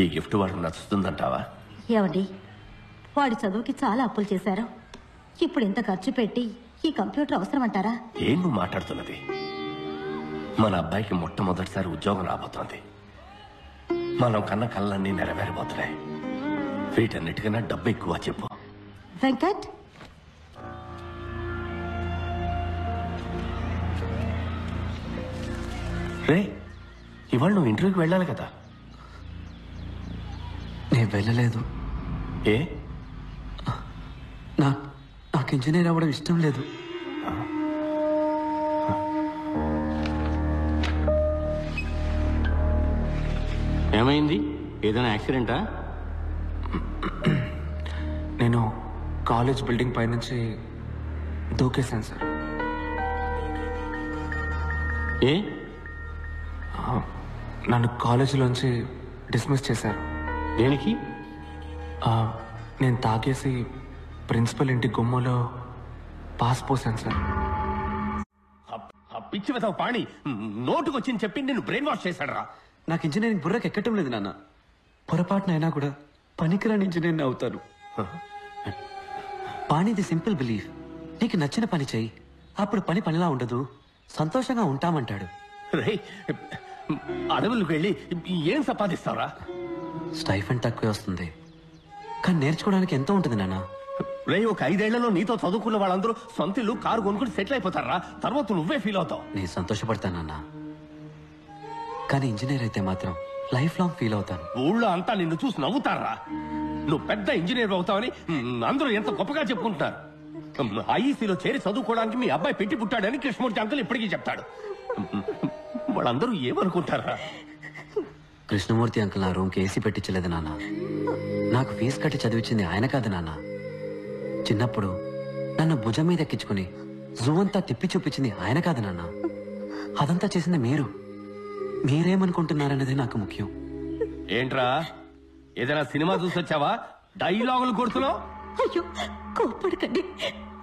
ఈ గిఫ్ట్ వాడికి నచ్చుతుందంటావా? ఏమండి, వాడి చదువుకి చాలా అప్పులు చేశారు. ఇప్పుడు ఇంత ఖర్చు పెట్టి ఈ కంప్యూటర్ అవసరం అంటారా? ఏం నువ్వు మాట్లాడుతున్నది? మన అబ్బాయికి మొట్టమొదటిసారి ఉద్యోగం రాబోతోంది. మనం కన్న కళ్ళన్నీ నెరవేరబోతున్నాయి. వీటన్నిటికన్నా డబ్బు ఎక్కువ చెప్పు. వెంకట్, రే, ఇవాళ నువ్వు ఇంటర్వ్యూకి వెళ్ళాలి కదా? నేను వెళ్ళలేదు. ఏ? నాకు ఇంజనీర్ అవ్వడం ఇష్టం లేదు. ఏమైంది? ఏదైనా యాక్సిడెంటా? నేను కాలేజ్ బిల్డింగ్ పైనుంచి దూకేశాను సార్. ఏ? నన్ను కాలేజీలోంచి డిస్మిస్ చేశారు. దేనికి? నేను తాగేసి ప్రిన్సిపల్ ఇంటి గుమ్మలో పాస్ పోసాను సార్. పిచ్చి వెతవ పాణి నోటుకొచ్చింది చెప్పి నేను బ్రెయిన్ వాష్ చేశాడరా. నాకు ఇంజనీరింగ్ బుర్రకు ఎక్కటం లేదు నాన్న. పొరపాటునైనా కూడా పనికిరాని ఇంజనీర్ని అవుతాను. పాణిది సింపుల్ బిలీఫ్. నీకు నచ్చిన పని చెయ్యి, అప్పుడు పని పనిలా ఉండదు, సంతోషంగా ఉంటామంటాడు. రే, అడవులకు వెళ్ళి ఏం సంపాదిస్తావురా? స్టైఫండ్ తక్కువే వస్తుంది, కానీ నేర్చుకోవడానికి ఎంతో ఉంటుంది నాన్న. రే, ఒక 5 ఏళ్లలో నీతో చదువుకున్న వాళ్ళందరూ సొంత ఇల్లు, కారు కొనుక్కుని సెటిల్ అయిపోతారా. తర్వాత నువ్వే ఫీల్ అవుతావు. నేను సంతోషపడతానన్నా, కానీ ఇంజనీర్ అయితే మాత్రం లైఫ్ లాంగ్ ఫీల్ అవుతాను. ఊళ్ళో అంతా నిన్ను చూసి నవ్వుతారా. నువ్వు పెద్ద ఇంజనీర్ అవుతావని అందరూ ఎంత గొప్పగా చెప్పుకుంటున్నారు. ఐఈసీలో చేరి చదువుకోవడానికి మీ అబ్బాయి పెట్టి పుట్టాడని కృష్ణమూర్తి అంకుల్ ఇప్పటికీ చెప్తాడు. వాళ్ళందరూ ఏమనుకుంటారా? కృష్ణమూర్తి అంకుల్ నా రూమ్కి ఏసీ పెట్టించలేదు నాన్న. నాకు ఫీజు కట్టి చదివించింది ఆయన కాదు నాన్న. చిన్నప్పుడు నన్ను భుజం మీద ఎక్కించుకుని జూ అంతా తిప్పి చూపించింది ఆయన కాదు నాన్న. అదంతా చేసింది మీరు. మీరేమనుకుంటున్నారనేది నాకు ముఖ్యం. ఏంట్రా, ఏదైనా సినిమా చూసి వచ్చావా? డైలాగులు కొడుతున్నావు? అయ్యో, కోప్పడకండి.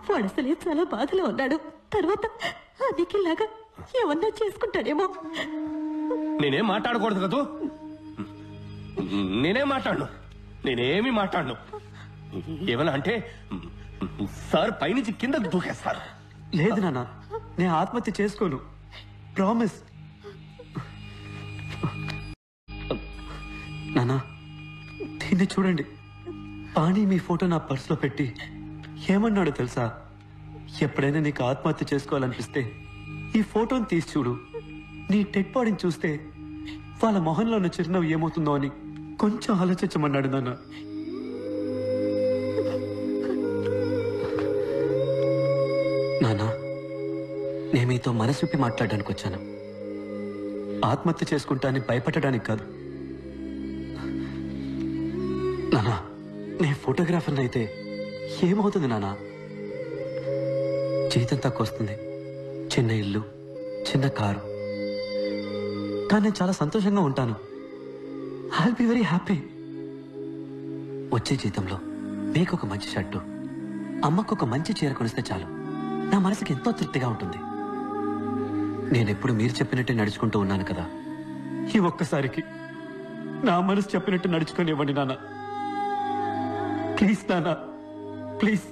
వాడు అసలే చాలా బాధలో ఉన్నాడు. తర్వాత అదికిలాగా ఏమన్నా చేసుకుంటాడేమో. నేనేం మాట్లాడకూడదు కదూ. నేనేం మాట్లాడను, నేనేమి మాట్లాడను. ఏమన్నా అంటే సార్ పైనుంచి కిందకు దూకేస్తారు. లేదు నాన్న, నేను ఆత్మహత్య చేసుకోను, ప్రామిస్. నాన్న, దీన్ని చూడండి. పాణి మీ ఫోటో నా పర్సులో పెట్టి ఏమన్నాడో తెలుసా? ఎప్పుడైనా నీకు ఆత్మహత్య చేసుకోవాలనిపిస్తే ఈ ఫోటోని తీసి చూడు. నీ డెడ్ బాడీని చూస్తే వాళ్ళ మొహంలో ఉన్న చిరునవ్వు ఏమవుతుందో అని కొంచెం ఆలోచించమన్నాడు నాన్న. నాన్న, నేను మీతో మనసు విప్పి మాట్లాడడానికి వచ్చాను. ఆత్మహత్య చేసుకుంటా అని భయపడడానికి కాదు. నానా, నేను ఫోటోగ్రాఫర్ని అయితే ఏమవుతుంది నానా? జీతం తక్కువ వస్తుంది, చిన్న ఇల్లు, చిన్న కారు, కానీ నేను చాలా సంతోషంగా ఉంటాను. I will be very happy. వచ్చే జీతంలో మీకు ఒక మంచి షర్టు, అమ్మకు ఒక మంచి చీర కొనిస్తే చాలు నా మనసుకి ఎంతో తృప్తిగా ఉంటుంది. నేనెప్పుడు మీరు చెప్పినట్టే నడుచుకుంటూ ఉన్నాను కదా. ఈ ఒక్కసారికి నా మనసు చెప్పినట్టు నడుచుకొని ఇవ్వండి నాన్న. ప్లీజ్ నాన్న, ప్లీజ్.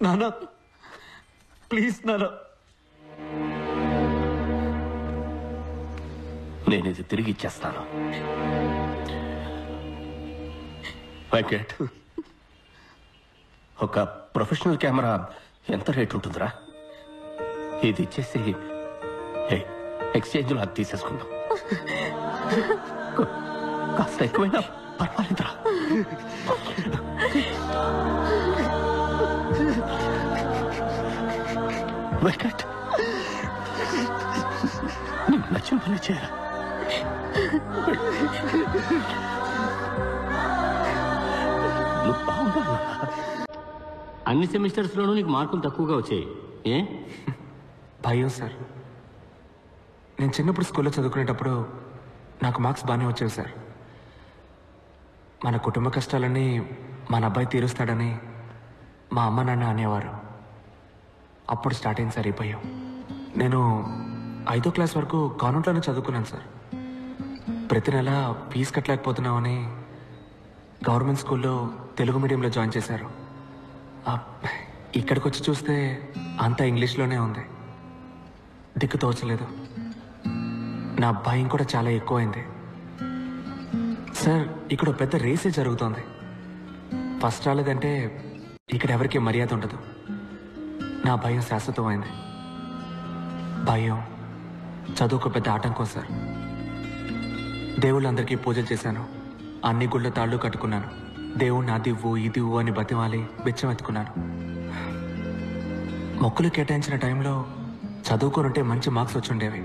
నాన్న, ప్లీజ్ నాన్న. నేను ఇది తిరిగి ఇచ్చేస్తాను. వెంకట్, ఒక ప్రొఫెషనల్ కెమెరా ఎంత రేట్ ఉంటుందిరా? ఇది ఇచ్చేసి ఎక్స్చేంజ్లో అది తీసేసుకుందాం. కాస్త ఎక్కువైనా పర్వాలేదురా. వెంకట్, నీకు నచ్చిన పని చేయరా. నువ్వు బాగున్నా. అన్ని సెమిస్టర్స్లోనూ నీకు మార్కులు తక్కువగా వచ్చాయి. ఏ? భయం సార్. నేను చిన్నప్పుడు స్కూల్లో చదువుకునేటప్పుడు నాకు మార్క్స్ బాగానే వచ్చేవి సార్. మన కుటుంబ కష్టాలన్నీ మన అబ్బాయి తీరుస్తాడని మా అమ్మ నాన్న అనేవారు. అప్పుడు స్టార్ట్ అయింది సార్ ఈ భయం. నేను 5వ క్లాస్ వరకు కాన్వెంట్లోనే చదువుకున్నాను సార్. ప్రతి నెల ఫీజు కట్టలేకపోతున్నామని గవర్నమెంట్ స్కూల్లో తెలుగు మీడియంలో జాయిన్ చేశారు. ఇక్కడికి వచ్చి చూస్తే అంతా ఇంగ్లీష్లోనే ఉంది. దిక్కు తోచలేదు. నా భయం కూడా చాలా ఎక్కువైంది సార్. ఇక్కడ పెద్ద రేసే జరుగుతోంది. ఫస్ట్ రాలేదంటే ఇక్కడ ఎవరికి మర్యాద ఉండదు. నా భయం శాశ్వతమైంది. భయం చదువుకు పెద్ద ఆటంకం సార్. దేవుళ్ళందరికీ పూజలు చేశాను. అన్ని గుళ్ళ తాళ్ళు కట్టుకున్నాను. దేవుణ్ణి అదివ్వు ఇదివ్వు అని బతిమాలి బిచ్చం ఎత్తుకున్నాను. మొక్కులు కేటాయించిన టైంలో చదువుకోనుంటే మంచి మార్క్స్ వచ్చుండేవి.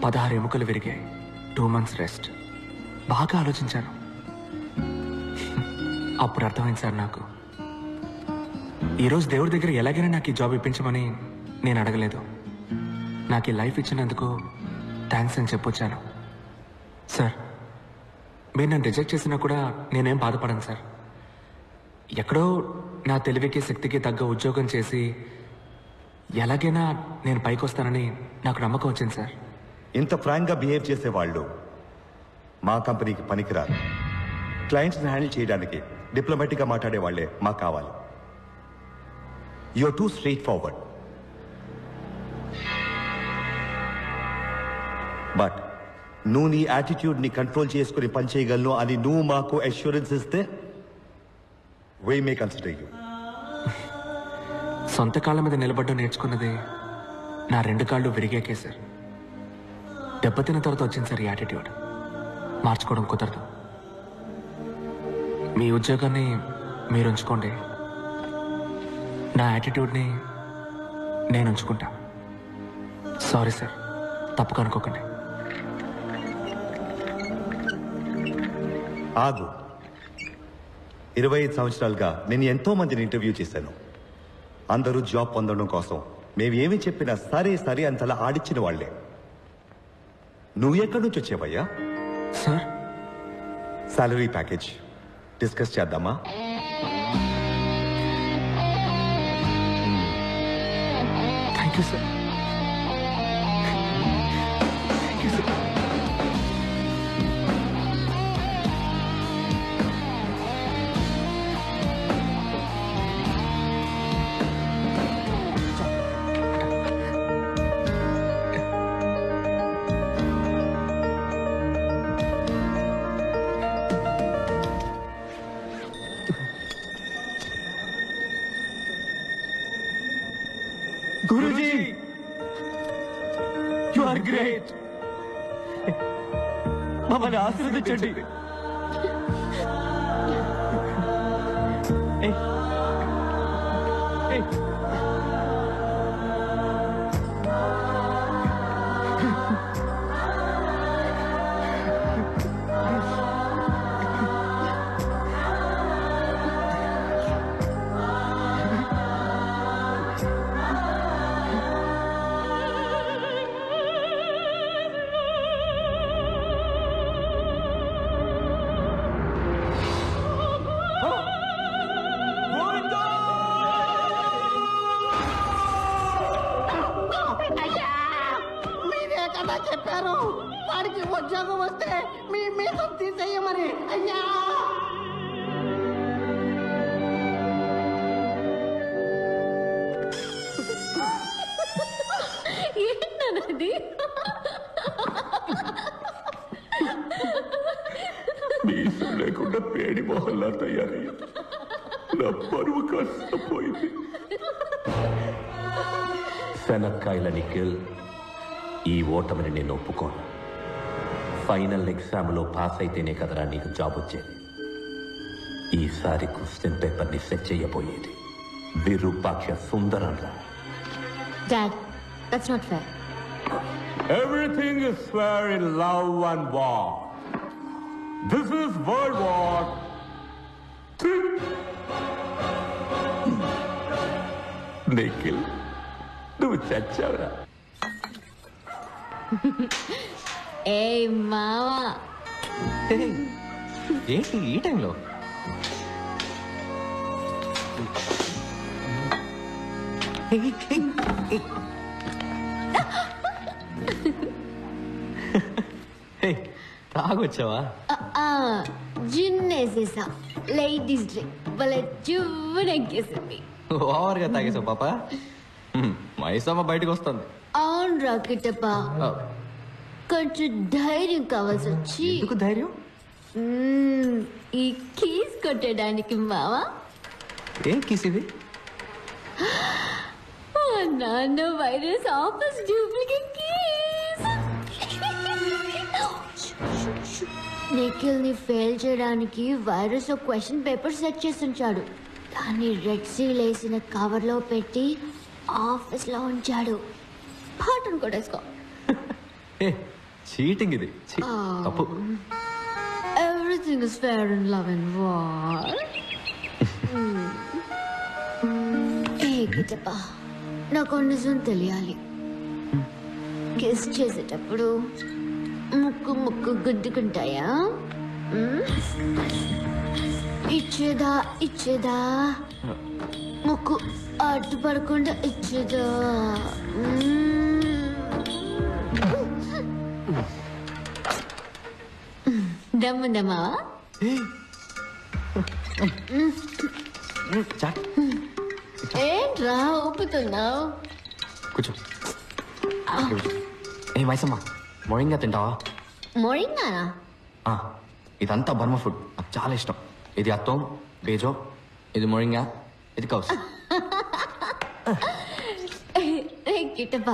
16 ఎముకలు విరిగాయి. 2 months రెస్ట్. బాగా ఆలోచించాను. అప్పుడు అర్థమైంది సార్ నాకు. ఈరోజు దేవుడి దగ్గర ఎలాగైనా నాకు ఈ జాబ్ ఇప్పించమని నేను అడగలేదు. నాకు ఈ లైఫ్ ఇచ్చినందుకు థ్యాంక్స్ అని చెప్పొచ్చాను. సార్, మీరు నన్ను రిజెక్ట్ చేసినా కూడా నేనేం బాధపడను సార్. ఎక్కడో నా తెలివికి శక్తికి తగ్గ ఉద్యోగం చేసి ఎలాగైనా నేను పైకి వస్తానని నాకు నమ్మకం వచ్చింది సార్. ఇంత ఫ్రాంక్గా బిహేవ్ చేసేవాళ్ళు మా కంపెనీకి పనికిరారు. క్లయింట్స్ని హ్యాండిల్ చేయడానికి డిప్లొమాటిక్గా మాట్లాడే వాళ్ళే మాకు కావాలి. You're too straightforward. But నువ్వు నీ యాటిట్యూడ్ని కంట్రోల్ చేసుకుని పనిచేయగలను అని నువ్వు మాకు అష్యూరెన్స్ ఇస్తే we may consider you. సొంత కాళ్ళ మీద నిలబడ్డం నేర్చుకున్నది నా 2 కాళ్ళు విరిగాకే సార్. దెబ్బతిన్న తర్వాత వచ్చింది సార్ ఈ యాటిట్యూడ్. మార్చుకోవడం కుదరదు. మీ ఉద్యోగాన్ని మీరు ఉంచుకోండి. నా యాటిట్యూడ్ని నేను ఉంచుకుంటా. సారీ సార్, తప్పుగా అనుకోకండి. ఆగు. 25 సంవత్సరాలుగా నేను ఎంతో మందిని ఇంటర్వ్యూ చేశాను. అందరూ జాబ్ పొందడం కోసం మేము ఏమి చెప్పినా సరే సరే అంతలా ఆడిచ్చిన వాళ్లే. నువ్వు ఎక్కడి నుంచి వచ్చావయ్యా? సార్, సాలరీ ప్యాకేజ్ డిస్కస్ చేద్దామా? Thank you sir. Thank you sir. Guruji, you are great. మమ్మల్ని ఆశీర్వదించండి. చెప్పారు వాడికి ఉద్యోగం వస్తే మీ మీద తీసేయమని. అయ్యా, ఏంటన్నది? మీసం లేకుండా పేడి మొహల్లా తయారయ్యింది. నా పరువు కాస్త పోయింది. శనక్కాయల నిఖిల్, ఈ ఓటమిని నేను ఒప్పుకోను. ఫైనల్ ఎగ్జామ్లో పాస్ అయితేనే కదరా నీకు జాబ్ వచ్చేది. ఈసారి క్వశ్చన్ పేపర్ని సెట్ చేయబోయేది Virupaksha సుందరంరా. Dad, that's not fair. Everything is fair in love and war. This is World War III. Nikhil, నువ్వు చచ్చావురా. ఏ మావా, ఏంటి ఈ టైంలో? తాగొచ్చావా? జిన్నేసేసా లేడీస్ డ్రింక్ భలే చువ్వనెక్కేసింది. ఓవర్గా తాగేసావు పాప. మైసమ్మ బయటకు వస్తుంది. అవును రాకెటప్ప, కొంచెం ధైర్యం కావాల్సి వచ్చి. ఎందుకు ధైర్యం? ఈ కీస్ కొట్టడానికి మావా. ఏం కీస్ ఇది? నాన్న virus office duplicate keys. Nikhil ని ఫెయిల్ చేయడానికి వైరస్ క్వశ్చన్ పేపర్ సెట్ చేసి ఉంచాడు. దాన్ని రెడ్ సీల్ వేసిన కవర్ లో పెట్టి ఆఫీస్ లో ఉంచాడు. పాటను కొట్టేసుకో. చీటింగ్ ఇది. తప్పు. Everything is fair in love and war. గిటప్ప, నాకు నిజం తెలియాలి. కిస్ చేసేటప్పుడు ముక్కు ముక్కు గుద్దుకుంటాయా? ఇచ్చేదా ముక్కు అడ్డుపడకుండా ఇచ్చేదా? దమ్ముందమ్మా. ఏంట్రా ఊపుతున్నావు? కూర్చో. ఏ మైసమ్మ, మొరింగా తింటావా? మొరింగానా? ఇదంతా బర్మ ఫుడ్, నాకు చాలా ఇష్టం. ఇది అత్తం, బేజో, ఇది మొరింగా, ఇది కౌస్. కిట్టప్ప,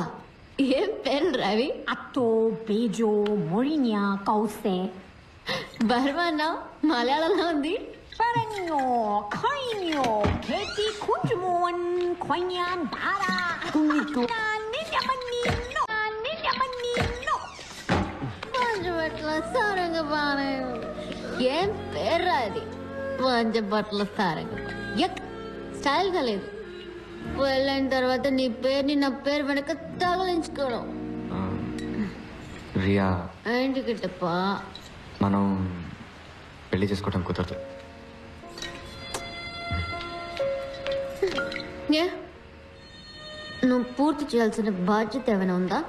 ఏం పేరు రవి? అత్తో, బేజో, మొరిన్యా, కౌసే. బర్మన్నా మలయాళంలో ఉంది. Paranyo, Kainyo, Keti Kunjumon, Koinyan, Dara, Kunito, Ninja Manino. Panchabatla Sarangapani. ఏం పేరు అది? పంచబట్ల సారంగపాణి. ఎక్ స్టైల్ గా లేదు. వెళ్ళిన తర్వాత నీ పేరుని నా పేరు వెనక తగిలించుకోవడం. రియా, ఏంటి గిట్టప్ప? మనం పెళ్లి చేసుకోవడం కుదరదు. నువ్వు పూర్తి చేయాల్సిన బాధ్యత ఏమైనా ఉందా?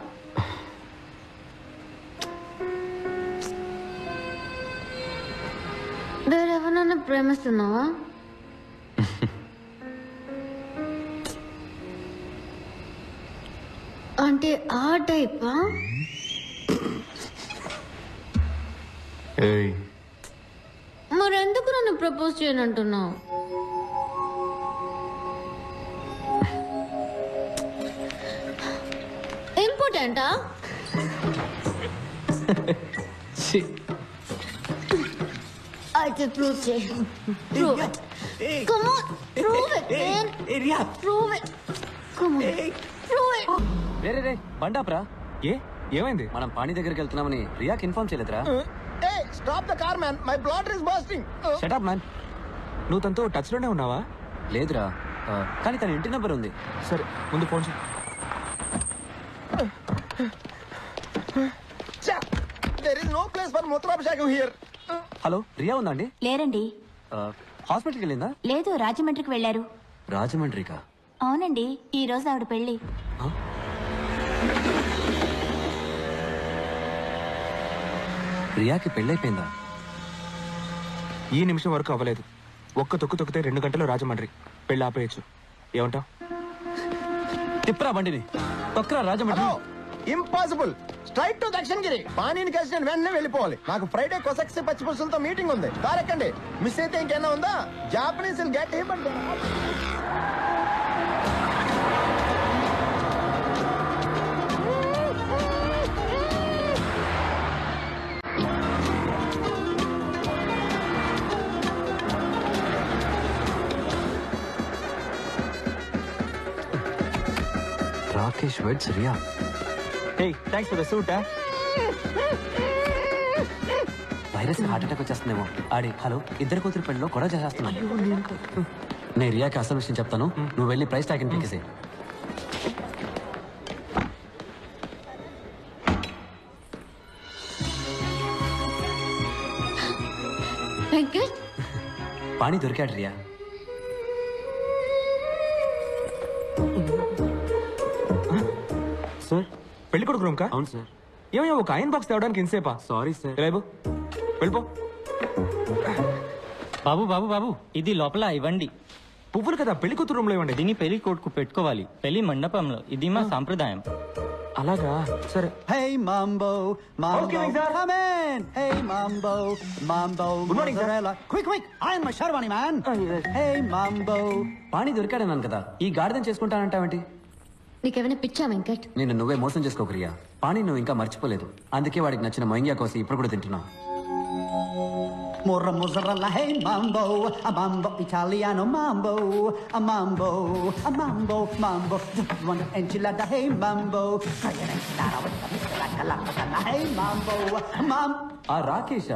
వేరెవరన్నా ప్రేమిస్తున్నావా? అంటే ఆ టైపా? మరెందుకు నన్ను ప్రపోజ్ చేయనంటున్నావు? ఇంపార్టెంటా? అయితే ప్రూవ్ చేయి. Prove it. Come on, prove it, man. Prove it. Come on, prove it. రే బండాప్రా. ఏమైంది? మనం పాణి దగ్గరికి వెళ్తున్నామని రియాకి ఇన్ఫార్మ్ చేయలేదురా? Stop the car man, my bladder is bursting. Shut up man. నువ్వు తనతో టచ్ లోనే ఉన్నావా? లేదురా, కానీ తన ఇంటి నెంబర్ ఉంది. సరే, ముందు ఫోన్ చేయి. There is no place for మూత్రాభిషేకం here. హలో, రియా ఉందా అండి? లేరండి. హాస్పిటల్కి వెళ్ళిందా? లేదు, రాజమండ్రికి వెళ్ళారు. రాజమండ్రికా? అవునండి, ఈ రోజు ఆవిడ పెళ్లి. రియాకి పెళ్ళైపోయిందా? ఈ నిమిషం వరకు అవ్వలేదు. ఒక్క తొక్కు తొక్కితే 2 గంటలు రాజమండ్రి. పెళ్ళి ఆపేయచ్చు. ఏమంటావు? తిప్పరా బండిని, తొక్కరా Rajahmundry. Impossible. Straight to Dakshinagiri. పానీని కలిసి నేను వెంటనే వెళ్ళిపోవాలి. నాకు ఫ్రైడే కొసక్సి పచ్చిపులుసులతో మీటింగ్ ఉంది. కారెక్కండి. మిస్ అయితే ఇంకేనా ఉందా? Japanese will get him. Rakesh weds Ria. Hey, thanks for the suit. Virus heart attack వచ్చేస్తుందేమో. ఆడి హలో, ఇద్దరు కూతురు పెళ్ళిలో గొడవ చేసేస్తున్నాను. నేను రియాకి అసలు విషయం చెప్తాను, నువ్వు వెళ్ళి ప్రైస్ ట్యాగ్ పీకేసే. పాణి దొరికాడు రియా. సార్, పెళ్లి కొడుకు రూమ్ కా? అవును సార్. ఏమయ్యా ఒక ఐరన్ బాక్స్ తేవడానికి ఇంతసేపా? Sorry sir. రేపు వెళ్ళిపో. బాబు బాబు బాబు ఇది లోపల ఇవ్వండి. పువ్వులు కదా, పెళ్లి కూతురు రూమ్ లో ఇవ్వండి. దీన్ని పెళ్లి కొడుకు పెట్టుకోవాలి పెళ్లి మండపంలో. ఇది మా సాంప్రదాయం. అలాగా, సరే. Hey Mambo, Mambo, Okay, sir. come in. Hey Mambo, Mambo, Good morning, sir. mozzarella. Quick, I am my Sharwani man. Hey Mambo. పాణి దొరికాడన్నాను కదా, ఈ గాడిదని చేసుకుంటానంటావేంటి? నీకేమైనా పిచ్చా వెంకట్? నేను నువ్వే మోసం చేసుకోకు రియా. పాణి నువ్వు ఇంకా మర్చిపోలేదు, అందుకే వాడికి నచ్చిన మొయింగ్యా కోసం ఇప్పుడు కూడా తింటున్నావు. Morra mozzarella, hey Mambo, a Mambo Italiano Mambo, a Mambo, a Mambo, Mambo. One enchilada, hey Mambo. Hey Mambo, Mambo. ఆ రాకేష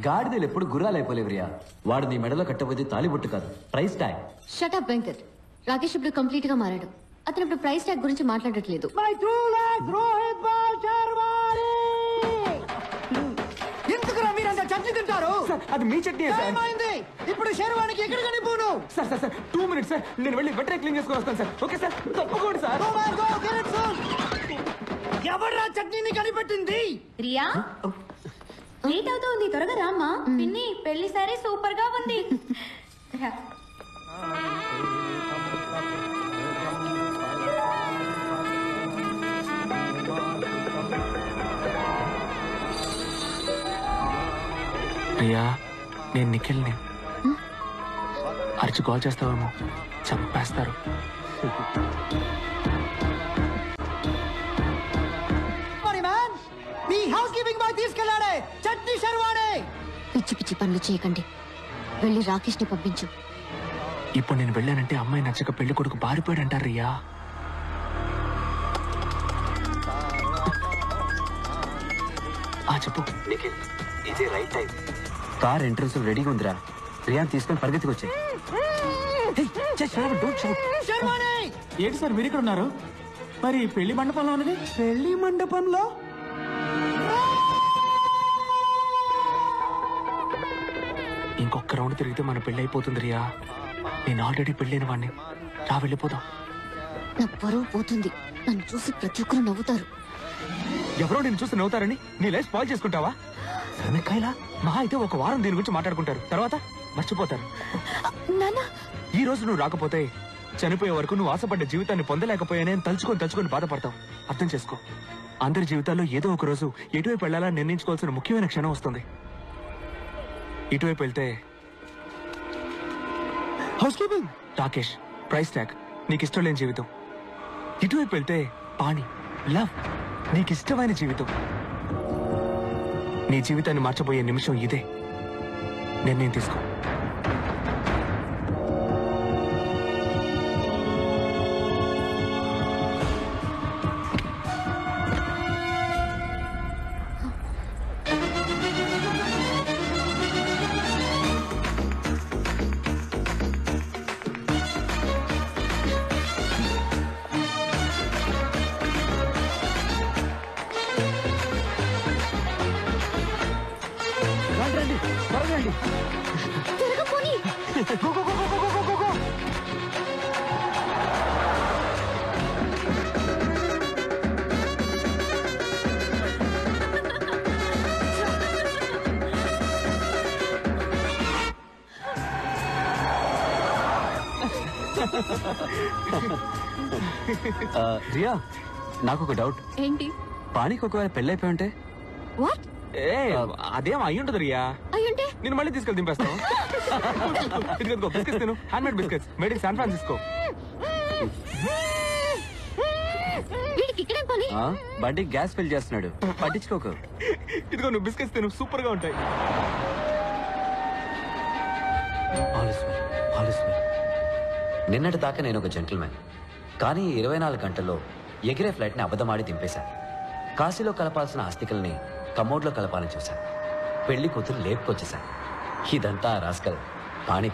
గాడిదలు ఎప్పుడు గుర్రాలైపోలేవు రియా. వాడు నీ మెడలో కట్టబోయేది తాలిబొట్టు కాదు, price tag. Shut up Venkat. Rakesh ఇప్పుడు కంప్లీట్ గా మారాడు. అతను ఇప్పుడు ప్రైస్ ట్యాగ్ గురించి మాట్లాడట్లేదు. My true legs, Rohit Sharwani. ఎందుకురా మీరంతా చట్నీ తింటారు? అది మీ చట్నీ సార్. ఏమైంది? ఇప్పుడు శర్వానికి ఎక్కడ కనిపోను? Sir sir sir 2 minutes sir, నేను వెళ్ళి వెంటనే క్లీన్ చేసుకొని వస్తాను సార్. ఓకే సార్, తప్పకుండా సార్. ఎవడ్రా చట్నీని కనిపెట్టింది? రియా లేట్ అవుతోంది, త్వరగా రామ్మా. పిన్ని పెళ్లి సారీ సూపర్ గా ఉంది. ప్రియా, నేను నిఖిల్ని. అరిచి కాల్ చేస్తావేమో, చంపేస్తారు. మీ హౌస్ కీపింగ్ బాయ్ తీసుకెళ్ళాడే చట్నీ శర్వాణి. పిచ్చి పిచ్చి పనులు చేయకండి. వెళ్ళి రాకేష్ ని పంపించు. ఇప్పుడు నేను వెళ్ళానంటే అమ్మాయి నచ్చక పెళ్లి కొడుకు బారిపోయాడు అంటారు రియా. చెప్పు. ఇదే రైట్ టైం. కార్ ఎంట్రన్స్ రెడీగా ఉందిరా. రియాన్ తీసుకొని పరిగెత్తుకు వచ్చాయి. ఏంటి సార్ మీరు ఇక్కడ ఉన్నారు? మరి పెళ్లి మండపంలో ఉన్నది? పెళ్లి మండపంలో ఇంకొక రౌండ్ తిరిగితే మన పెళ్లి అయిపోతుంది రియా. నేను ఆల్రెడీ పెళ్ళైన వాడిని. రా వెళ్ళిపోదాం. నా పరువు పోతుంది. నన్ను చూసి ప్రతి ఒక్కరు నవ్వుతారు. ఎవరో నేను చూసి నవ్వుతారని నీ లైఫ్ స్పాయిల్ చేసుకుంటావా? వెనకాయలా మహా అయితే ఒక వారం దీని గురించి మాట్లాడుకుంటారు, తర్వాత మర్చిపోతారు. ఈ రోజు నువ్వు రాకపోతే చనిపోయే వరకు నువ్వు ఆశపడ్డ జీవితాన్ని పొందలేకపోయానే తలుచుకొని బాధపడతావు. అర్థం చేసుకో. అందరి జీవితాల్లో ఏదో ఒక రోజు ఎటువైపు వెళ్ళాలని నిర్ణయించుకోవాల్సిన ముఖ్యమైన క్షణం వస్తుంది. ఇటువైపు వెళ్తే house keeping, Rakesh, price tag, నీకు ఇష్టం లేని జీవితం. ఇటువైపు వెళ్తే పాణి, లవ్, నీకు ఇష్టమైన జీవితం. నీ జీవితాన్ని మార్చబోయే నిమిషం ఇదే. నిర్ణయం తీసుకో. రియా, నాకు ఒక డౌట్. ఏంటి? పాణికి ఒకవేళ పెళ్ళైపోయి ఉంటే? వాట్? అదేం అయ్యుంటది రియా. అయ్యుంటే నేను మళ్ళీ తీసుకెళ్ళి దింపేస్తాను. బిస్కెట్స్ తిను, hand made biscuits, made in San Francisco. వీడికి ఇక్కడేం పని? బండికి గ్యాస్ ఫిల్ చేస్తున్నాడు, పట్టించుకోకు. ఇదిగో నువ్వు బిస్కెట్స్ తిను, సూపర్ గా ఉంటాయి. నిన్నటి దాకా నేను ఒక జెంటిల్మెన్, కానీ 24 గంటల్లో ఎగిరే ఫ్లైట్ని అబద్ధమాడి దింపేశాను. కాశీలో కలపాల్సిన ఆస్తికల్ని కమోడ్లో కలపాలని చూశాను. పెళ్లి కూతురు లేపుకొచ్చేశాను. ఇదంతా రాస్కల్ పాణి కోసం.